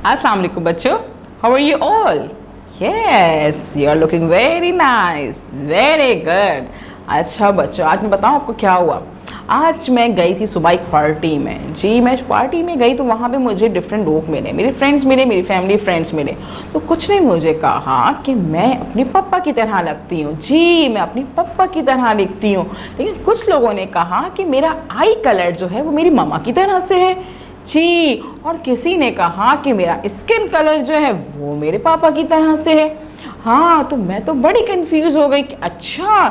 अस्सलाम वालेकुम बच्चों, how are you all? Yes, you are looking very nice, very good. अच्छा बच्चों, आज मैं बताऊँ आपको क्या हुआ। आज मैं गई थी सुबह एक पार्टी में। जी, मैं पार्टी में गई तो वहाँ पे मुझे डिफरेंट लोग मिले, मेरे फ्रेंड्स मिले, मेरी फैमिली फ्रेंड्स मिले। तो कुछ ने मुझे कहा कि मैं अपने पापा की तरह लगती हूँ। जी, मैं अपने पापा की तरह दिखती हूँ। लेकिन कुछ लोगों ने कहा कि मेरा आई कलर जो है वो मेरी मम्मा की तरह से है। जी, और किसी ने कहा कि मेरा स्किन कलर जो है वो मेरे पापा की तरह से है। हाँ, तो मैं तो बड़ी कंफ्यूज हो गई कि अच्छा,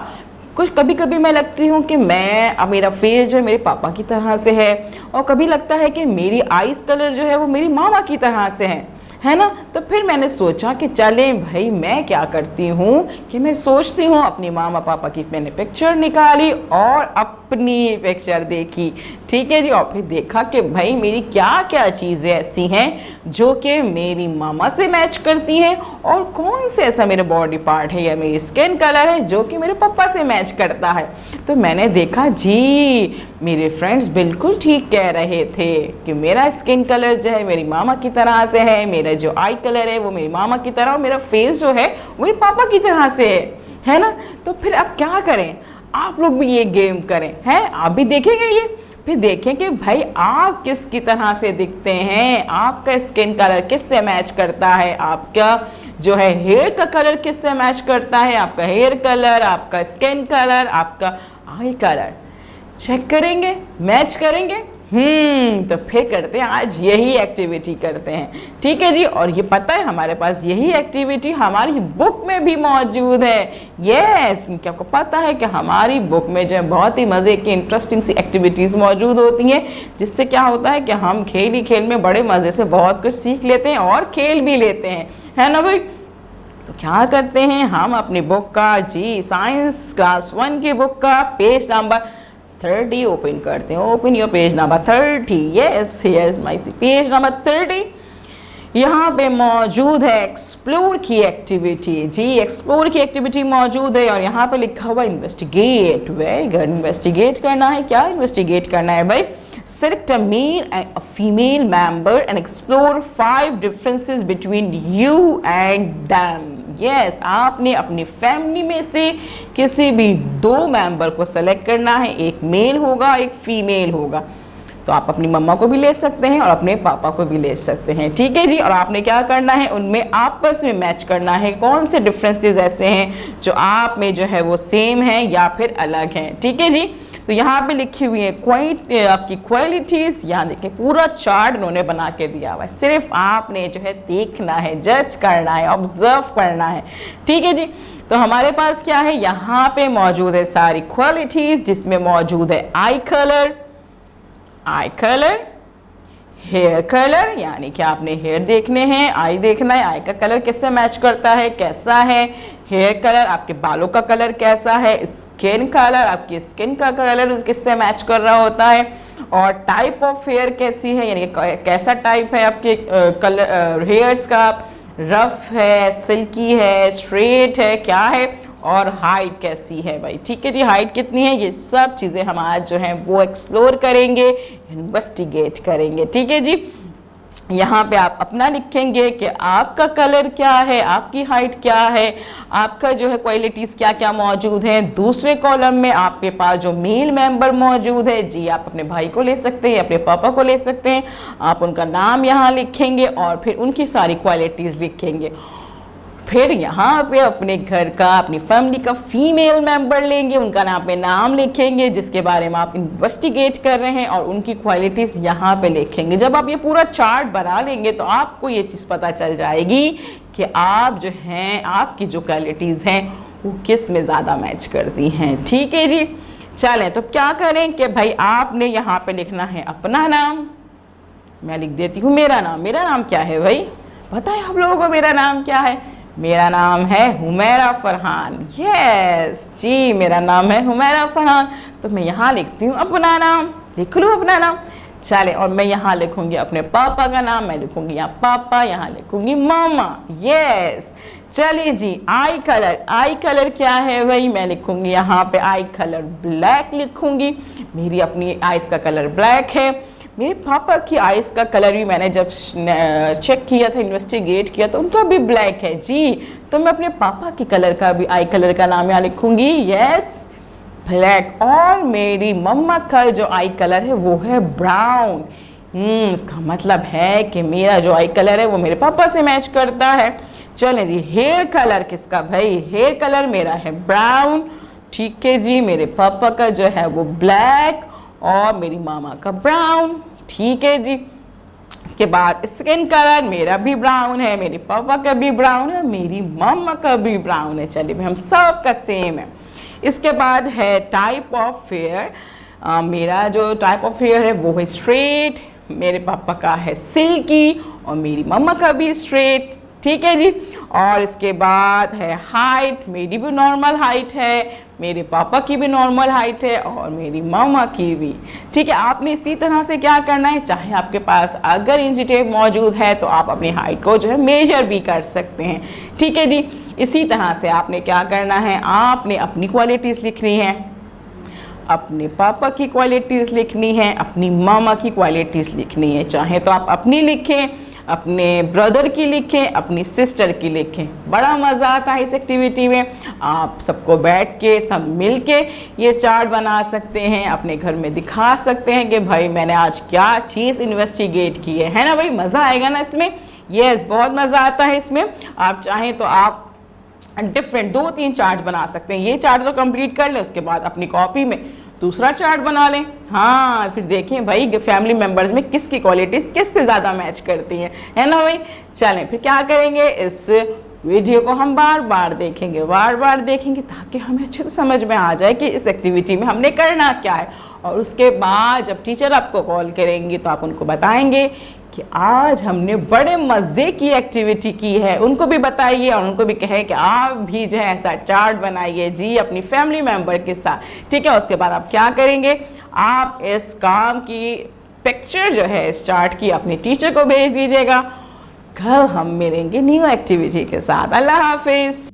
कुछ कभी कभी मैं लगती हूँ कि मैं अब मेरा फेस जो है मेरे पापा की तरह से है, और कभी लगता है कि मेरी आईज कलर जो है वो मेरी मामा की तरह से है ना। तो फिर मैंने सोचा कि चले भाई, मैं क्या करती हूँ कि मैं सोचती हूँ अपनी मामा पापा की मैंने पिक्चर निकाली और अपनी पिक्चर देखी। ठीक है जी, और फिर देखा कि भाई मेरी क्या क्या चीज़ें ऐसी हैं जो कि मेरी मामा से मैच करती हैं, और कौन से ऐसा मेरा बॉडी पार्ट है या मेरी स्किन कलर है जो कि मेरे पापा से मैच करता है। तो मैंने देखा जी, मेरे फ्रेंड्स बिल्कुल ठीक कह रहे थे कि मेरा स्किन कलर जो है मेरी मामा की तरह से है, मेरा जो आई कलर है वो मेरी मामा की तरह, और मेरा फेस जो है वो मेरे पापा की तरह से है ना। तो फिर अब क्या करें, आप लोग भी ये गेम करें, हैं आप भी देखेंगे ये, फिर देखें कि भाई आप किसकी तरह से दिखते हैं, आपका स्किन कलर किससे मैच करता है, आपका जो है हेयर का कलर किससे मैच करता है, आपका हेयर कलर, आपका स्किन कलर, आपका आई कलर चेक करेंगे, मैच करेंगे। तो फिर करते हैं, आज यही एक्टिविटी करते हैं। ठीक है जी, और ये पता है हमारे पास यही एक्टिविटी हमारी बुक में भी मौजूद है। यस, क्योंकि आपको पता है कि हमारी बुक में जो है बहुत ही मज़े की इंटरेस्टिंग सी एक्टिविटीज़ मौजूद होती हैं, जिससे क्या होता है कि हम खेल ही खेल में बड़े मज़े से बहुत कुछ सीख लेते हैं और खेल भी लेते हैं, है ना भाई। तो क्या करते हैं, हम अपनी बुक का जी साइंस क्लास 1 की बुक का पेज नंबर 30 ओपन करते हैं। Open your page number 30। Yes, here's my page number 30। यहाँ पे मौजूद है एक्सप्लोर की एक्टिविटी। जी, एक्सप्लोर की एक्टिविटी मौजूद है, और यहाँ पे लिखा हुआ इन्वेस्टिगेट। वेरी गुड, इन्वेस्टिगेट करना है। क्या इन्वेस्टिगेट करना है भाई? Select a male and a female member and explore 5 differences between you and them. Yes, आपने अपनी फैमिली में से किसी भी 2 मेंबर को सेलेक्ट करना है, एक मेल होगा एक फीमेल होगा। तो आप अपनी मम्मा को भी ले सकते हैं और अपने पापा को भी ले सकते हैं। ठीक है जी, और आपने क्या करना है, उनमें आपस में मैच करना है, कौन से डिफरेंसेस ऐसे हैं जो आप में जो है वो सेम हैं या फिर अलग हैं। ठीक है जी, तो यहाँ पे लिखी हुई है आपकी क्वालिटीज़। यहाँ देखिए पूरा चार्ट उन्होंने बना के दिया हुआ है, सिर्फ आपने जो है देखना है, जज करना है, ऑब्जर्व करना है। ठीक है जी, तो हमारे पास क्या है, यहाँ पे मौजूद है सारी क्वालिटीज़, जिसमें मौजूद है आई कलर, हेयर कलर, यानी कि आपने हेयर देखने हैं, आई देखना है, आई का कलर किससे मैच करता है, कैसा है, हेयर कलर आपके बालों का कलर कैसा है, स्किन कलर आपकी स्किन का कलर किससे मैच कर रहा होता है, और टाइप ऑफ हेयर कैसी है, यानी कैसा टाइप है आपके कलर हेयर्स का, रफ है, सिल्की है, स्ट्रेट है, क्या है, और हाइट कैसी है भाई। ठीक है जी, हाइट कितनी है, ये सब चीज़ें हम आज जो हैं वो एक्सप्लोर करेंगे, इन्वेस्टिगेट करेंगे। ठीक है जी, यहाँ पे आप अपना लिखेंगे कि आपका कलर क्या है, आपकी हाइट क्या है, आपका जो है क्वालिटीज़ क्या क्या मौजूद हैं। दूसरे कॉलम में आपके पास जो मेल मेंबर मौजूद है, जी आप अपने भाई को ले सकते हैं, अपने पापा को ले सकते हैं। आप उनका नाम यहाँ लिखेंगे और फिर उनकी सारी क्वालिटीज़ लिखेंगे। फिर यहाँ पे अपने घर का, अपनी फैमिली का फीमेल मेंबर लेंगे, उनका नाम पे नाम लिखेंगे जिसके बारे में आप इन्वेस्टिगेट कर रहे हैं, और उनकी क्वालिटीज़ यहाँ पे लिखेंगे। जब आप ये पूरा चार्ट बना लेंगे तो आपको ये चीज़ पता चल जाएगी कि आप जो हैं, आपकी जो क्वालिटीज़ हैं वो किस में ज़्यादा मैच करती हैं। ठीक है जी, चलें तो क्या करें कि भाई आपने यहाँ पे लिखना है अपना नाम। मैं लिख देती हूँ मेरा नाम। मेरा नाम क्या है भाई, पता है आप लोगों को मेरा नाम क्या है? मेरा नाम है हुमैरा फरहान। यस जी, मेरा नाम है हुमैरा फरहान। तो मैं यहाँ लिखती हूँ अपना नाम, लिख लूँ अपना नाम। चले, और मैं यहाँ लिखूंगी अपने पापा का नाम, मैं लिखूंगी यहाँ पापा, यहाँ लिखूंगी मामा। यस, चलिए जी, आई कलर क्या है भाई, मैं लिखूंगी यहाँ पे आई कलर ब्लैक लिखूंगी, मेरी अपनी आईज का कलर ब्लैक है। मेरे पापा की आइज़ का कलर भी मैंने जब चेक किया था, इन्वेस्टिगेट किया तो उनका भी ब्लैक है जी। तो मैं अपने पापा की कलर का भी आई कलर का नाम यहाँ लिखूंगी, यस ब्लैक। और मेरी मम्मा का जो आई कलर है वो है ब्राउन। इसका मतलब है कि मेरा जो आई कलर है वो मेरे पापा से मैच करता है। चलें जी, हेयर कलर किसका भाई? हेयर कलर मेरा है ब्राउन, ठीक है जी। मेरे पापा का जो है वो ब्लैक और मेरी मामा का ब्राउन, ठीक है जी। इसके बाद स्किन कलर मेरा भी ब्राउन है, मेरे पापा का भी ब्राउन है, मेरी मामा का भी ब्राउन है। चलिए हम सब का सेम है। इसके बाद है टाइप ऑफ हेयर। मेरा जो टाइप ऑफ हेयर है वो है स्ट्रेट, मेरे पापा का है सिल्की और मेरी मम्मा का भी स्ट्रेट, ठीक है जी। और इसके बाद है हाइट, मेरी भी नॉर्मल हाइट है, मेरे पापा की भी नॉर्मल हाइट है और मेरी मामा की भी, ठीक है। आपने इसी तरह से क्या करना है, चाहे आपके पास अगर इंची टेप मौजूद है तो आप अपनी हाइट को जो है मेजर भी कर सकते हैं, ठीक है जी। इसी तरह से आपने क्या करना है, आपने अपनी क्वालिटीज़ लिखनी है, अपने पापा की क्वालिटीज़ लिखनी है, अपनी मामा की क्वालिटीज़ लिखनी है। चाहे तो आप अपनी लिखें, अपने ब्रदर की लिखें, अपनी सिस्टर की लिखें। बड़ा मज़ा आता है इस एक्टिविटी में। आप सबको बैठ के सब मिल के ये चार्ट बना सकते हैं, अपने घर में दिखा सकते हैं कि भाई मैंने आज क्या चीज़ इन्वेस्टिगेट की है ना भाई। मज़ा आएगा ना इसमें? यस, बहुत मज़ा आता है इसमें। आप चाहें तो आप डिफरेंट 2-3 चार्ट बना सकते हैं। ये चार्ट तो कंप्लीट कर लें, उसके बाद अपनी कॉपी में दूसरा चार्ट बना लें। हाँ, फिर देखें भाई फैमिली मेंबर्स में किसकी क्वालिटीज़ किससे ज़्यादा मैच करती हैं, है ना भाई। चलें फिर क्या करेंगे, इस वीडियो को हम बार बार देखेंगे ताकि हमें अच्छे से समझ में आ जाए कि इस एक्टिविटी में हमने करना क्या है। और उसके बाद जब टीचर आपको कॉल करेंगी तो आप उनको बताएंगे कि आज हमने बड़े मज़े की एक्टिविटी की है। उनको भी बताइए और उनको भी कहे कि आप भी जो है ऐसा चार्ट बनाइए जी अपनी फैमिली मेम्बर के साथ, ठीक है। उसके बाद आप क्या करेंगे, आप इस काम की पिक्चर जो है इस चार्ट की अपने टीचर को भेज दीजिएगा। कल हम मिलेंगे न्यू एक्टिविटी के साथ। अल्लाह हाफिज़।